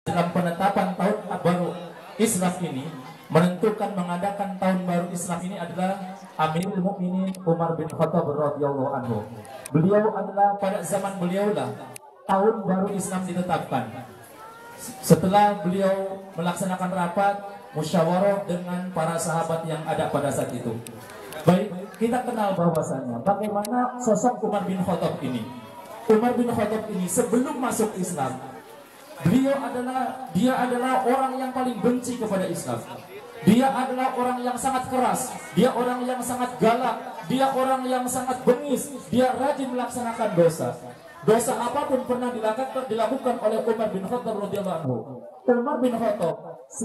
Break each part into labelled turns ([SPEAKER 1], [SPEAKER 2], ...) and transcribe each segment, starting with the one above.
[SPEAKER 1] dalam penetapan tahun baru Islam ini, menentukan mengadakan tahun baru Islam ini adalah Amirul Mukminin Umar bin Khattab radhiyallahu anhu. Beliau adalah pada zaman beliaulah tahun baru Islam ditetapkan. Setelah beliau melaksanakan rapat musyawarah dengan para sahabat yang ada pada saat itu. Baik, kita kenal bahwasanya bagaimana sosok Umar bin Khattab ini. Umar bin Khattab ini sebelum masuk Islam, dia adalah orang yang paling benci kepada Islam. Dia adalah orang yang sangat keras, dia orang yang sangat galak, dia orang yang sangat bengis, dia rajin melaksanakan dosa. Dosa apapun pernah dilakukan oleh Umar bin Khattab radhiyallahu anhu. Umar bin Khattab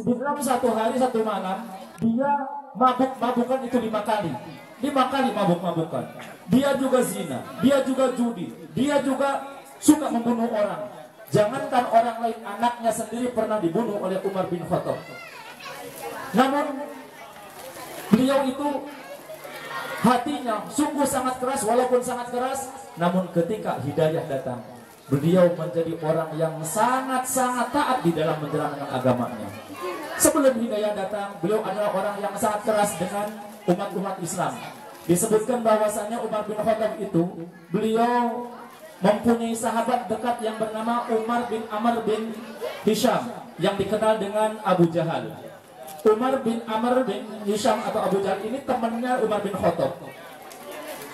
[SPEAKER 1] dalam satu hari satu malam dia mabuk-mabukan itu 5 kali. 5 kali mabuk-mabukan. Dia juga zina, dia juga judi, dia juga suka membunuh orang. Jangankan orang lain, anaknya sendiri pernah dibunuh oleh Umar bin Khattab. Namun beliau itu hatinya sungguh sangat keras, walaupun sangat keras, namun ketika hidayah datang, beliau menjadi orang yang sangat-sangat taat di dalam menjalankan agamanya. Sebelum hidayah datang, beliau adalah orang yang sangat keras dengan umat-umat Islam. Disebutkan bahwasanya Umar bin Khattab itu, beliau mempunyai sahabat dekat yang bernama Umar bin Amr bin Hisham, yang dikenal dengan Abu Jahal. Umar bin Amr bin Hisham atau Abu Jahal ini temannya Umar bin Khattab.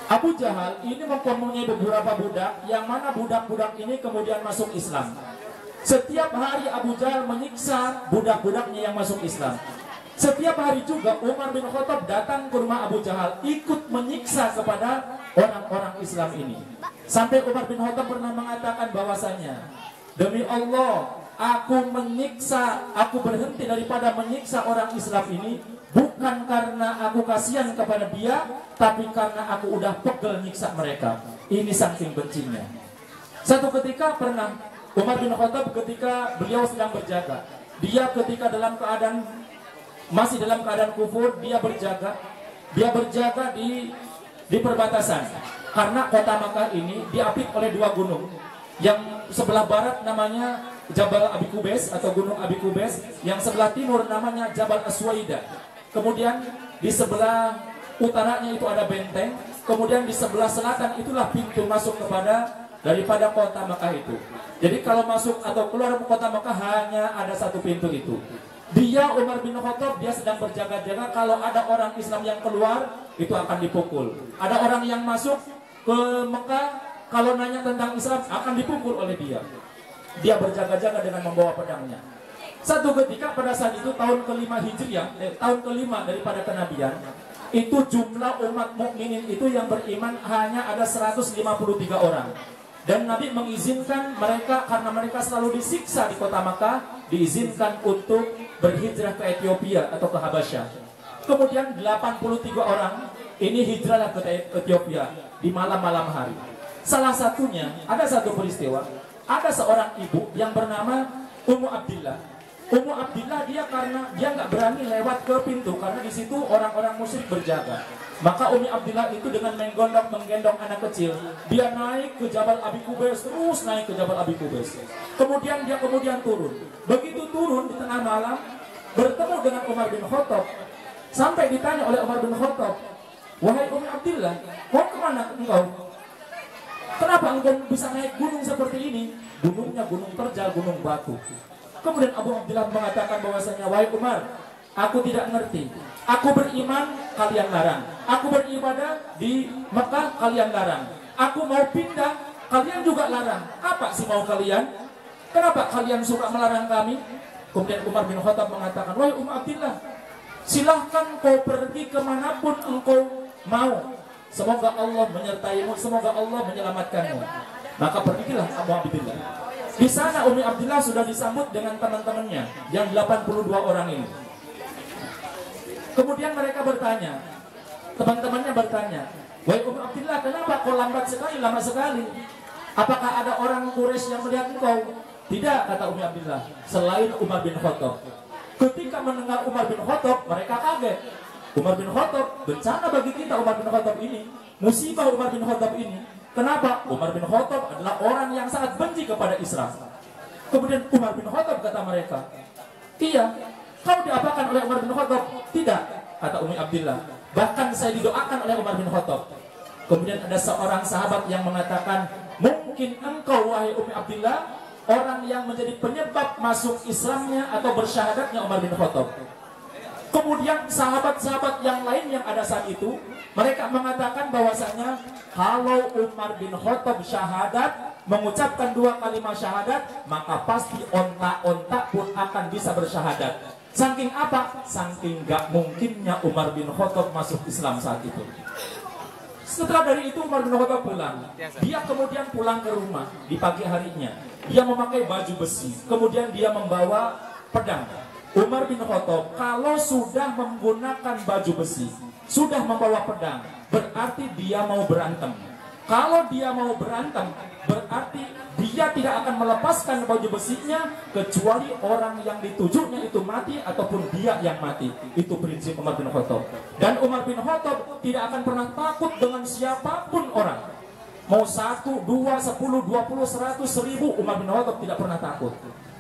[SPEAKER 1] Abu Jahal ini mempunyai beberapa budak, yang mana budak-budak ini kemudian masuk Islam. Setiap hari Abu Jahal menyiksa budak-budaknya yang masuk Islam. Setiap hari juga Umar bin Khattab datang ke rumah Abu Jahal, ikut menyiksa kepada orang-orang Islam ini. Sampai Umar bin Khattab pernah mengatakan bahwasanya, demi Allah, aku berhenti daripada menyiksa orang Islam ini bukan karena aku kasihan kepada dia, tapi karena aku udah pegel nyiksa mereka. Ini saking bencinya. Satu ketika pernah Umar bin Khattab ketika beliau sedang berjaga, dia ketika masih dalam keadaan kufur, dia berjaga di perbatasan, karena kota Makkah ini diapit oleh 2 gunung. Yang sebelah barat namanya Jabal Abi Qubais atau Gunung Abi Qubais, yang sebelah timur namanya Jabal Aswaida. Kemudian di sebelah utaranya itu ada benteng, kemudian di sebelah selatan itulah pintu masuk daripada kota Makkah itu. Jadi kalau masuk atau keluar kota Makkah hanya ada satu pintu itu. Dia Umar bin Khattab, dia sedang berjaga-jaga, kalau ada orang Islam yang keluar itu akan dipukul. Ada orang yang masuk ke Mekah, kalau nanya tentang Islam akan dipukul oleh dia. Dia berjaga-jaga dengan membawa pedangnya. Satu ketika pada saat itu tahun ke-5 Hijriah, tahun ke-5 daripada kenabian, itu jumlah umat mukminin itu yang beriman hanya ada 153 orang. Dan Nabi mengizinkan mereka, karena mereka selalu disiksa di kota Makkah, diizinkan untuk berhijrah ke Ethiopia atau ke Habasyah. Kemudian 83 orang ini hijrahlah ke Ethiopia di malam-malam hari. Salah satunya, ada satu peristiwa, ada seorang ibu yang bernama Ummu Abdillah. Ummu Abdillah karena dia nggak berani lewat ke pintu, karena di situ orang-orang musyrik berjaga. Maka Ummu Abdillah itu dengan menggendong anak kecil, dia naik ke Jabal Abi Qubais, terus naik ke Jabal Abi Qubais. Kemudian dia turun. Begitu turun di tengah malam, bertemu dengan Umar bin Khattab. Sampai ditanya oleh Umar bin Khattab, wahai Ummu Abdillah, mau kemana engkau? Kenapa engkau bisa naik gunung seperti ini? Gunungnya gunung terjal, gunung batu. Kemudian Abu Abdillah mengatakan bahwasanya, wahai Umar, aku tidak ngerti. Aku beriman, kalian larang. Aku beribadah di Mekah, kalian larang. Aku mau pindah, kalian juga larang. Apa sih mau kalian? Kenapa kalian suka melarang kami? Kemudian Umar bin Khattab mengatakan, wahai Ummu Abdillah, silahkan kau pergi kemanapun engkau mau. Semoga Allah menyertaimu, semoga Allah menyelamatkanmu. Maka pergilah Abu Abdillah. Di sana Ummi Abdillah sudah disambut dengan teman-temannya yang 82 orang ini. Kemudian mereka bertanya, teman-temannya bertanya, wahai Ummi Abdillah, kenapa kau lambat sekali, lama sekali? Apakah ada orang Quraisy yang melihat engkau? Tidak, kata Ummi Abdillah, selain Umar bin Khattab. Ketika mendengar Umar bin Khattab, mereka kaget. Umar bin Khattab, bencana bagi kita Umar bin Khattab ini, musibah Umar bin Khattab ini. Kenapa? Umar bin Khattab adalah orang yang sangat benci kepada Islam. Kemudian Umar bin Khattab kata mereka, iya, kau diapakan oleh Umar bin Khattab? Tidak, kata Ummi Abdillah. Bahkan saya didoakan oleh Umar bin Khattab. Kemudian ada seorang sahabat yang mengatakan, mungkin engkau wahai Ummi Abdillah orang yang menjadi penyebab masuk Islamnya atau bersyahadatnya Umar bin Khattab. Kemudian sahabat-sahabat yang lain yang ada saat itu, mereka mengatakan bahwasanya kalau Umar bin Khattab syahadat, mengucapkan 2 kalimat syahadat, maka pasti onta-onta pun akan bisa bersyahadat. Saking apa? Saking gak mungkinnya Umar bin Khattab masuk Islam saat itu. Setelah dari itu Umar bin Khattab pulang. Dia kemudian pulang ke rumah di pagi harinya. Dia memakai baju besi. Kemudian dia membawa pedang. Umar bin Khattab kalau sudah menggunakan baju besi, sudah membawa pedang, berarti dia mau berantem. Kalau dia mau berantem, berarti dia tidak akan melepaskan baju besinya kecuali orang yang ditujunya itu mati ataupun dia yang mati. Itu prinsip Umar bin Khattab. Dan Umar bin Khattab tidak akan pernah takut dengan siapapun orang. Mau 1, 2, 10, 20, 100, 1000, Umar bin Khattab tidak pernah takut.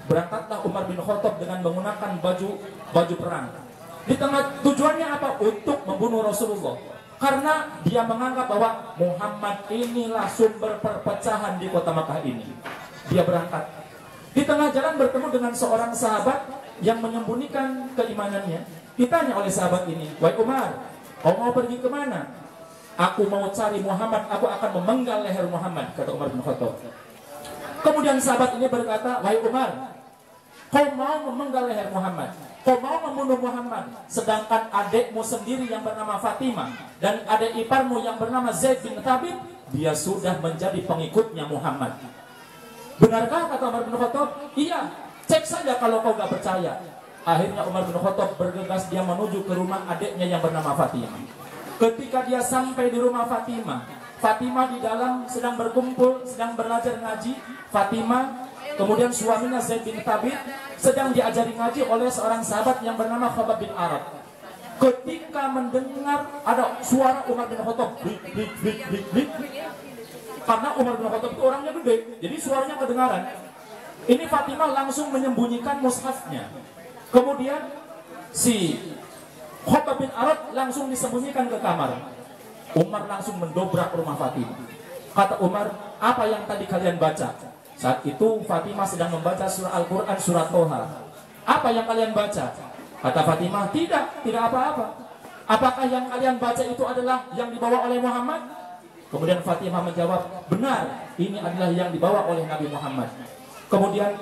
[SPEAKER 1] Berangkatlah Umar bin Khattab dengan menggunakan baju perang. Di tengah tujuannya apa? Untuk membunuh Rasulullah. Karena dia menganggap bahwa Muhammad inilah sumber perpecahan di kota Makkah ini. Dia berangkat. Di tengah jalan bertemu dengan seorang sahabat yang menyembunyikan keimanannya. Ditanya oleh sahabat ini, "Wahai Umar, kau mau pergi kemana?" "Aku mau cari Muhammad, aku akan memenggal leher Muhammad," kata Umar bin Khattab. Kemudian sahabat ini berkata, "Wahai Umar, kau mau memenggal leher Muhammad, kau mau membunuh Muhammad, sedangkan adikmu sendiri yang bernama Fatimah dan adik iparmu yang bernama Zaid bin Thabit, dia sudah menjadi pengikutnya Muhammad." "Benarkah?" kata Umar bin Khattab. "Iya, cek saja kalau kau gak percaya." Akhirnya Umar bin Khattab bergegas, dia menuju ke rumah adiknya yang bernama Fatimah. Ketika dia sampai di rumah Fatimah, Fatimah di dalam sedang berkumpul, sedang belajar ngaji. Fatimah, kemudian suaminya Zaid bin Thabit sedang diajari ngaji oleh seorang sahabat yang bernama Khabbab bin Arad. Ketika mendengar ada suara Umar bin Khattab, blik, karena Umar bin Khattab itu orangnya gede, jadi suaranya kedengaran. Ini Fatimah langsung menyembunyikan mushafnya. Kemudian si Khabbab bin Arad langsung disembunyikan ke kamar. Umar langsung mendobrak rumah Fatimah. Kata Umar, "Apa yang tadi kalian baca?" Saat itu Fatimah sedang membaca surah Al-Quran, surah Toha. "Apa yang kalian baca?" Kata Fatimah, tidak apa-apa." "Apakah yang kalian baca itu adalah yang dibawa oleh Muhammad?" Kemudian Fatimah menjawab, "Benar, ini adalah yang dibawa oleh Nabi Muhammad." Kemudian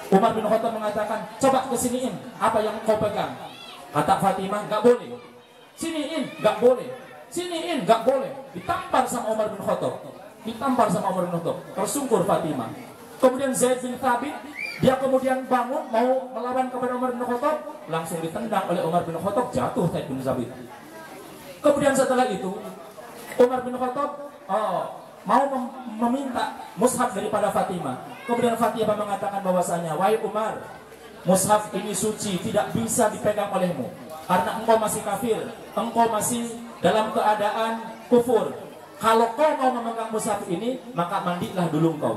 [SPEAKER 1] Umar bin Khattab mengatakan, "Coba kesiniin, apa yang kau pegang?" Kata Fatimah, "Gak boleh." "Siniin, gak boleh." "Siniin, gak boleh." Ditampar sama Umar bin Khattab. Tersungkur Fatimah. Kemudian Zaid bin Thabit, dia kemudian bangun mau melawan kepada Umar bin Khattab, langsung ditendang oleh Umar bin Khattab, jatuh Zaid bin Thabit. Kemudian setelah itu Umar bin Khattab mau meminta mushaf daripada Fatimah. Kemudian Fatimah mengatakan bahwasanya, "Wahai Umar, mushaf ini suci, tidak bisa dipegang olehmu karena engkau masih kafir, engkau masih dalam keadaan kufur. Kalau kau mau memegang mushaf ini, maka mandilah dulu engkau."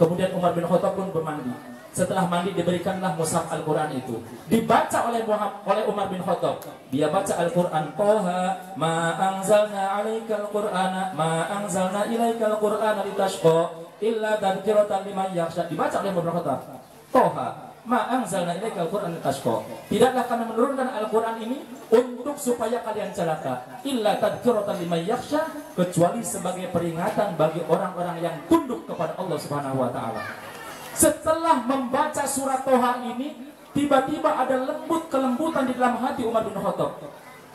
[SPEAKER 1] Kemudian Umar bin Khattab pun bermandi. Setelah mandi diberikanlah mushaf Al-Quran itu. Dibaca oleh Umar bin Khattab. Dia baca Al-Quran. "Toha ma anzalna alaikal qur'ana ma anzalna ilaikal qur'ana litashqa illa tadhkiratan liman yakhsha." Dibaca oleh Umar bin Khattab. "Toha ma anzalna ilaikal qur'ana litashqa." Tidaklah kami menurunkan Al-Quran ini untuk supaya kalian celaka. Illa tadhkiratan liman yakhsha, kecuali sebagai peringatan bagi orang-orang yang tunduk kepada Allah Subhanahu wa taala. Setelah membaca surat Toha ini, tiba-tiba ada kelembutan di dalam hati Umar bin Khattab.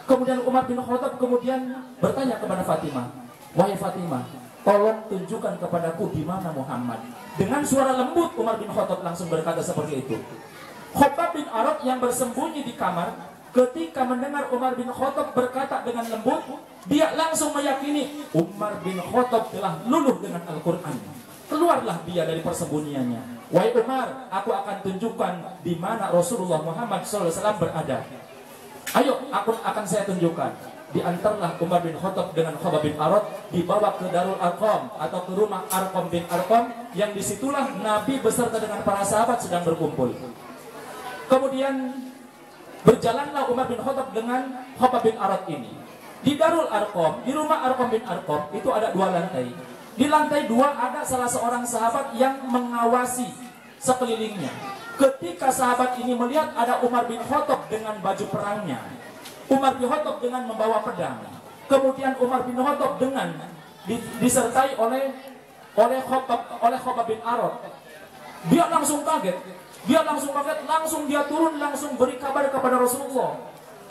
[SPEAKER 1] Kemudian Umar bin Khattab kemudian bertanya kepada Fatimah, "Wahai Fatimah, tolong tunjukkan kepadaku di mana Muhammad." Dengan suara lembut Umar bin Khattab langsung berkata seperti itu. Khabbab bin Arad yang bersembunyi di kamar, ketika mendengar Umar bin Khattab berkata dengan lembut, dia langsung meyakini Umar bin Khattab telah luluh dengan Al-Quran. Keluarlah dia dari persembunyiannya. "Wahai Umar, aku akan tunjukkan di mana Rasulullah Muhammad SAW berada. Ayo, aku akan saya tunjukkan." diantarlah Umar bin Khattab dengan Khabbab bin Arad, dibawa ke Darul Arqam atau ke rumah Arqam bin Arqam, yang disitulah Nabi beserta dengan para sahabat sedang berkumpul. Kemudian berjalanlah Umar bin Khattab dengan Khabbab bin Arad ini. Di Darul Arqam, di rumah Arqam bin Arqam itu ada 2 lantai. Di lantai 2 ada salah seorang sahabat yang mengawasi sekelilingnya. Ketika sahabat ini melihat ada Umar bin Khattab dengan baju perangnya, Umar bin Khattab dengan membawa pedang, kemudian Umar bin Khattab dengan disertai oleh Khabbab bin Arad, dia langsung kaget. Langsung dia turun, langsung beri kabar kepada Rasulullah.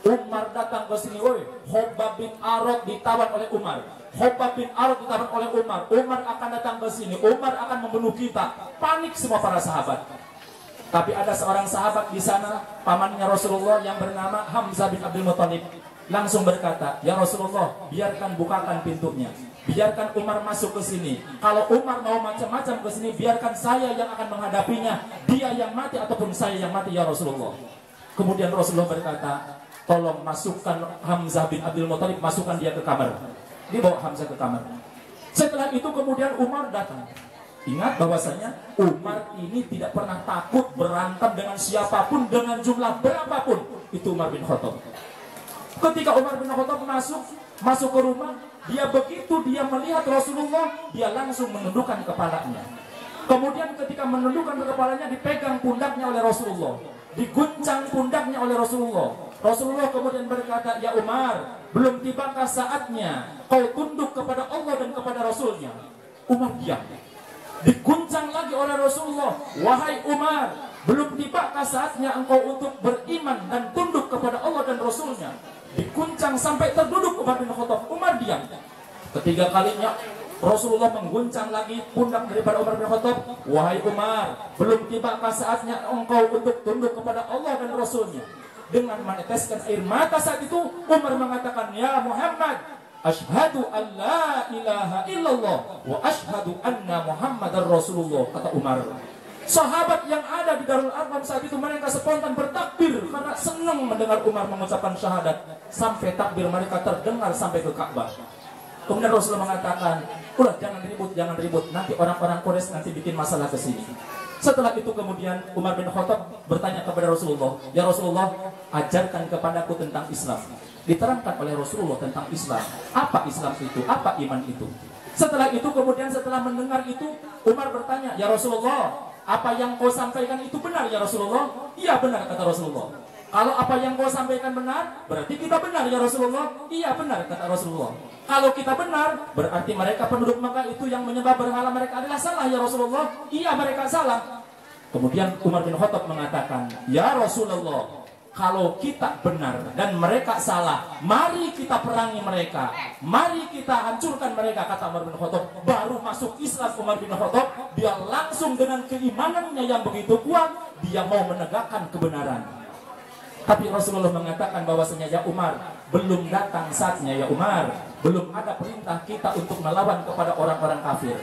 [SPEAKER 1] Umar datang ke sini, woi, Khabbab bin Arad ditawan oleh Umar. Khabbab bin Arad ditawan oleh Umar. Umar akan datang ke sini. Umar akan membunuh kita. Panik semua para sahabat. Tapi ada seorang sahabat di sana, pamannya Rasulullah yang bernama Hamzah bin Abdul Muthalib, langsung berkata, "Ya Rasulullah, biarkan bukakan pintunya. Biarkan Umar masuk ke sini. Kalau Umar mau macam-macam ke sini, biarkan saya yang akan menghadapinya. Dia yang mati ataupun saya yang mati, ya Rasulullah." Kemudian Rasulullah berkata, "Tolong masukkan Hamzah bin Abdul Muthalib, masukkan dia ke kamar." Dibawa Hamzah ke kamar. Setelah itu kemudian Umar datang. Ingat bahwasanya Umar ini tidak pernah takut berantem dengan siapapun, dengan jumlah berapapun. Itu Umar bin Khattab. Ketika Umar bin Khattab masuk ke rumah, dia melihat Rasulullah, dia langsung menundukkan kepalanya. Kemudian ketika menundukkan kepalanya, dipegang pundaknya oleh Rasulullah, diguncang pundaknya oleh Rasulullah. Rasulullah kemudian berkata, "Ya Umar, belum tibakah saatnya kau tunduk kepada Allah dan kepada Rasulnya?" Umar diam. Diguncang lagi oleh Rasulullah, "Wahai Umar, belum tibakah saatnya engkau untuk beriman dan tunduk kepada Allah dan Rasulnya?" Diguncang sampai terduduk Umar bin Khattab. Umar diam. Ketiga kalinya Rasulullah mengguncang lagi pundak daripada Umar bin Khattab. "Wahai Umar, belum tibakah saatnya engkau untuk tunduk kepada Allah dan Rasulnya?" Dengan meneteskan air mata saat itu, Umar mengatakan, "Ya Muhammad, asyhadu an la ilaha illallah wa asyhadu anna Muhammadar Rasulullah," kata Umar. Sahabat yang ada di Darul Arqam saat itu mereka spontan bertakbir karena senang mendengar Umar mengucapkan syahadat. Sampai takbir mereka terdengar sampai ke Ka'bah. Kemudian Rasulullah mengatakan, "Udah, jangan ribut, nanti orang-orang Quraisy nanti bikin masalah ke sini." Setelah itu kemudian Umar bin Khattab bertanya kepada Rasulullah, "Ya Rasulullah, ajarkan kepadaku tentang Islam." Diterangkan oleh Rasulullah tentang Islam. Apa Islam itu? Apa iman itu? Setelah itu kemudian setelah mendengar itu, Umar bertanya, "Ya Rasulullah, apa yang kau sampaikan itu benar ya Rasulullah?" "Iya benar," kata Rasulullah. "Kalau apa yang kau sampaikan benar, berarti kita benar ya Rasulullah?" "Iya benar," kata Rasulullah. "Kalau kita benar, berarti mereka penduduk Makkah itu yang menyembah berhala mereka adalah salah ya Rasulullah?" "Iya, mereka salah." Kemudian Umar bin Khattab mengatakan, "Ya Rasulullah, kalau kita benar dan mereka salah, mari kita perangi mereka, mari kita hancurkan mereka," kata Umar bin Khattab. Baru masuk Islam Umar bin Khattab, dia langsung dengan keimanannya yang begitu kuat, dia mau menegakkan kebenaran. Tapi Rasulullah mengatakan bahwasanya, "Ya Umar, belum datang saatnya ya Umar, belum ada perintah kita untuk melawan kepada orang-orang kafir."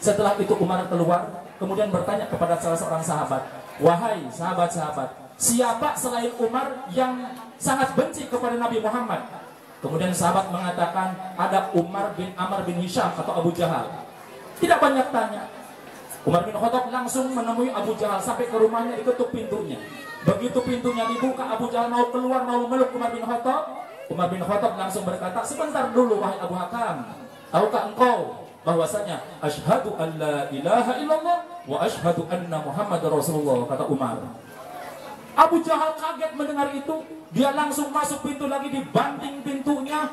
[SPEAKER 1] Setelah itu Umar keluar, kemudian bertanya kepada salah seorang sahabat, "Wahai sahabat-sahabat, siapa selain Umar yang sangat benci kepada Nabi Muhammad?" Kemudian sahabat mengatakan, "Ada Umar bin Amr bin Hisham atau Abu Jahal." Tidak banyak tanya, Umar bin Khattab langsung menemui Abu Jahal sampai ke rumahnya, diketuk pintunya. Begitu pintunya dibuka, Abu Jahal mau keluar, mau meluk Umar bin Khattab. Umar bin Khattab langsung berkata, "Sebentar dulu wahai Abu Hakam, tahukah engkau bahwasanya asyhadu an la ilaha illallah wa asyhadu anna Muhammadar Rasulullah," kata Umar. Abu Jahal kaget mendengar itu, dia langsung masuk pintu lagi, dibanting pintunya.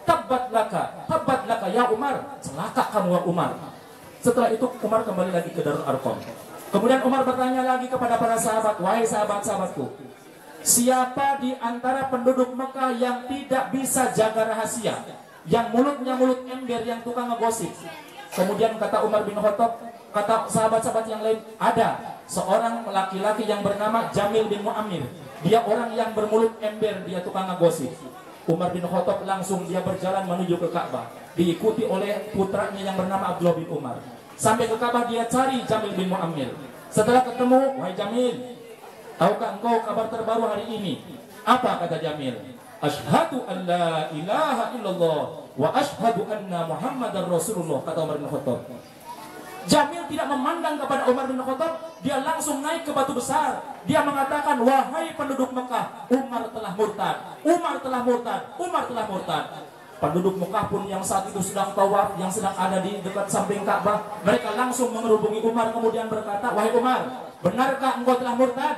[SPEAKER 1] Tabbat laka ya Umar, celaka kamu ya Umar. Setelah itu Umar kembali lagi ke Darul Arqam. Kemudian Umar bertanya lagi kepada para sahabat, "Wahai sahabat-sahabatku, siapa di antara penduduk Mekah yang tidak bisa jaga rahasia, yang mulutnya mulut ember, yang tukang ngegosip?" Kemudian kata Umar bin Khattab, kata sahabat-sahabat yang lain, "Ada seorang laki-laki yang bernama Jamil bin Mu'ammir. Dia orang yang bermulut ember, dia tukang ngegosip." Umar bin Khattab langsung dia berjalan menuju ke Ka'bah, diikuti oleh putranya yang bernama Abdullah bin Umar. Sampai ke Ka'bah dia cari Jamil bin Mu'ammir. Setelah ketemu, "Wahai Jamil, tahukah engkau kabar terbaru hari ini?" "Apa?" kata Jamil. Asyhadu an la ilaha illallah wa asyhadu anna Muhammadar Rasulullah, kata Umar bin Khattab. Jamil tidak memandang kepada Umar bin Khattab, dia langsung naik ke batu besar. Dia mengatakan, wahai penduduk Mekah, Umar telah murtad, Umar telah murtad, Umar telah murtad. Penduduk Mekah pun yang saat itu sedang tawaf, yang sedang ada di dekat samping Ka'bah, mereka langsung mengerubungi Umar, kemudian berkata, wahai Umar, benarkah engkau telah murtad?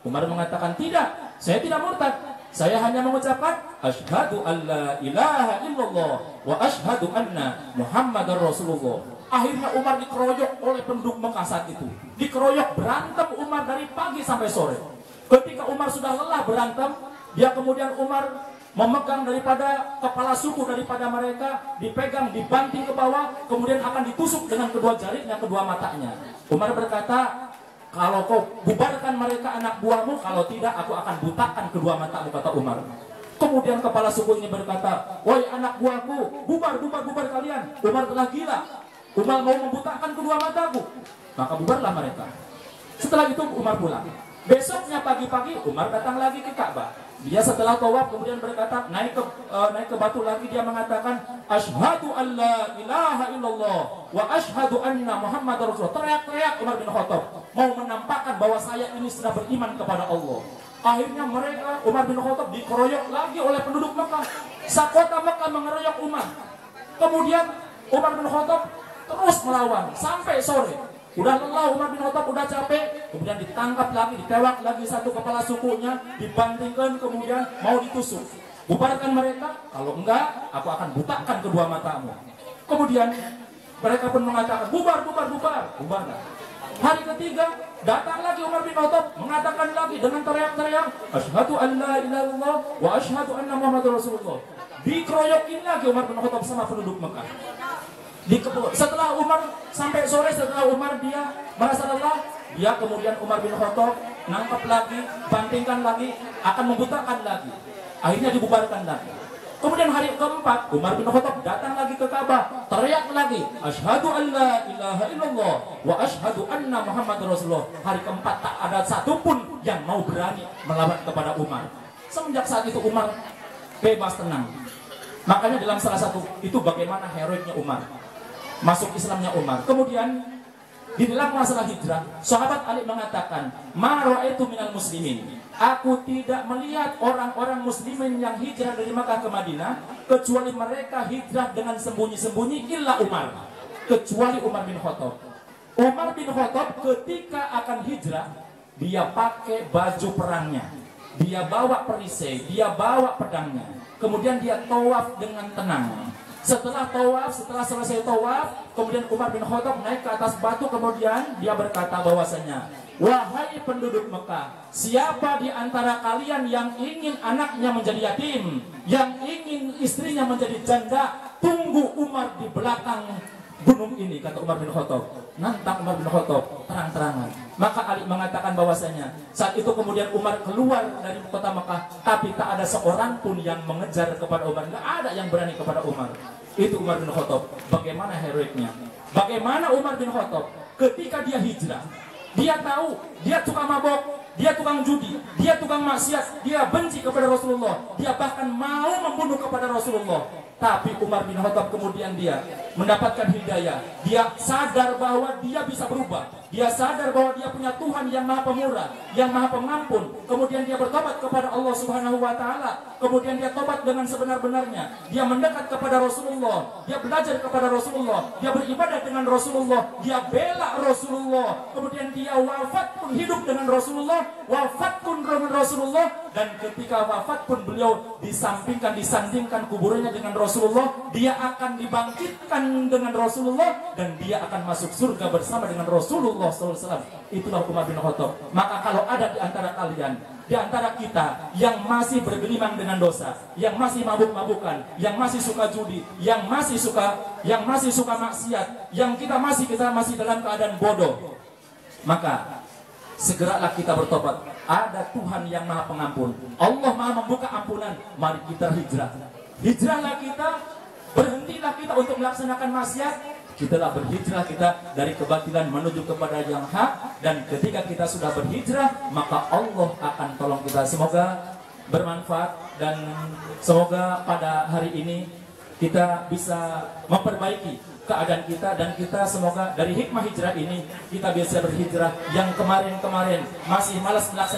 [SPEAKER 1] Umar mengatakan, tidak, saya tidak murtad. Saya hanya mengucapkan asyhadu alla ilaha illallah wa asyhadu anna Muhammadar Rasulullah. Akhirnya Umar dikeroyok oleh penduduk Mekah saat itu. Dikeroyok, berantem Umar dari pagi sampai sore. Ketika Umar sudah lelah berantem, dia kemudian Umar memegang daripada kepala suku daripada mereka, dipegang, dibanting ke bawah, kemudian akan ditusuk dengan kedua jarinya, kedua matanya. Umar berkata, kalau kau bubarkan mereka anak buahmu, kalau tidak aku akan butakan kedua matamu, kata Umar. Kemudian kepala suku ini berkata, wahai anak buahku, bubar, bubar, bubar kalian. Umar telah gila. Umar mau membutakan kedua mataku. Maka bubarlah mereka. Setelah itu Umar pulang. Besoknya pagi-pagi Umar datang lagi ke Ka'bah. Dia setelah tawaf kemudian berkata, naik ke batu lagi, dia mengatakan asyhadu an la ilaha illallah wa asyhadu anna Muhammadar Rasulullah. Teriak-teriak Umar bin Khattab, mau menampakkan bahwa saya ini sudah beriman kepada Allah. Akhirnya mereka, Umar bin Khattab dikeroyok lagi oleh penduduk Mekah. Sakota Mekah mengeroyok Umar. Kemudian Umar bin Khattab terus melawan sampai sore. Udah lelah Umar bin Khattab, udah capek, kemudian ditangkap lagi, ditewak lagi satu kepala sukunya, dibantingkan, kemudian mau ditusuk. Bubarkan mereka, kalau enggak aku akan butakan kedua matamu. Kemudian mereka pun mengatakan bubar, bubar, bubar, bubarlah. Hari ketiga datang lagi Umar bin Khattab, mengatakan lagi dengan teriak-teriak asyhadu an la ilaha illallah wa asyhadu anna Muhammadar Rasulullah. Dikeroyokin lagi Umar bin Khattab sama penduduk Mekah. Setelah Umar sampai sore, setelah Umar dia merasa lelah, dia kemudian Umar bin Khattab nangkap lagi, bantingkan lagi, akan membutakan lagi. Akhirnya dibubarkan lagi. Kemudian hari keempat Umar bin Khattab datang lagi ke Ka'bah, teriak lagi asyhadu an la ilaha illallah wa asyhadu anna Muhammadar Rasulullah. Hari keempat tak ada satupun yang mau berani melawan kepada Umar. Semenjak saat itu Umar bebas tenang. Makanya dalam salah satu itu bagaimana heroiknya Umar, masuk Islamnya Umar. Kemudian di dalam masalah hijrah, sahabat Ali mengatakan, ma ra'aitu minal muslimin, aku tidak melihat orang-orang muslimin yang hijrah dari Makkah ke Madinah kecuali mereka hijrah dengan sembunyi-sembunyi illa Umar, kecuali Umar bin Khattab. Umar bin Khattab ketika akan hijrah, dia pakai baju perangnya, dia bawa perisai, dia bawa pedangnya, kemudian dia tawaf dengan tenang. Setelah tawaf, setelah selesai tawaf, kemudian Umar bin Khattab naik ke atas batu, kemudian dia berkata bahwasanya, wahai penduduk Mekah, siapa di antara kalian yang ingin anaknya menjadi yatim, yang ingin istrinya menjadi janda, tunggu Umar di belakang gunung ini, kata Umar bin Khattab. Nantang Umar bin Khattab terang-terangan. Maka Ali mengatakan bahwasanya saat itu kemudian Umar keluar dari kota Mekah, tapi tak ada seorang pun yang mengejar kepada Umar, nggak ada yang berani kepada Umar. Itu Umar bin Khattab. Bagaimana heroiknya? Bagaimana Umar bin Khattab ketika dia hijrah? Dia tahu dia tukang mabok, dia tukang judi, dia tukang maksiat, dia benci kepada Rasulullah, dia bahkan mau membunuh kepada Rasulullah. Tapi Umar bin Khattab kemudian dia mendapatkan hidayah. Dia sadar bahwa dia bisa berubah. Dia sadar bahwa dia punya Tuhan yang Maha Pemurah, yang Maha Pengampun. Kemudian dia bertobat kepada Allah Subhanahu wa taala. Kemudian dia tobat dengan sebenar-benarnya. Dia mendekat kepada Rasulullah, dia belajar kepada Rasulullah, dia beribadah dengan Rasulullah, dia bela Rasulullah. Kemudian dia wafat pun hidup dengan Rasulullah, wafat pun dengan Rasulullah, dan ketika wafat pun beliau disandingkan kuburannya dengan Rasulullah. Dia akan dibangkitkan dengan Rasulullah dan dia akan masuk surga bersama dengan Rasulullah SAW. Itulah Umar bin Khattab. Maka kalau ada di antara kalian, di antara kita yang masih bergelimang dengan dosa, yang masih mabuk-mabukan, yang masih suka judi, yang masih suka maksiat, yang kita masih dalam keadaan bodoh, maka segeralah kita bertobat. Ada Tuhan yang Maha Pengampun, Allah Maha membuka ampunan. Mari kita hijrah. Hijrahlah kita, berhentilah kita untuk melaksanakan maksiat. Kita berhijrah kita dari kebatilan menuju kepada yang hak. Dan ketika kita sudah berhijrah, maka Allah akan tolong kita. Semoga bermanfaat dan semoga pada hari ini kita bisa memperbaiki keadaan kita, dan kita semoga dari hikmah hijrah ini kita bisa berhijrah yang kemarin-kemarin masih malas melaksanakan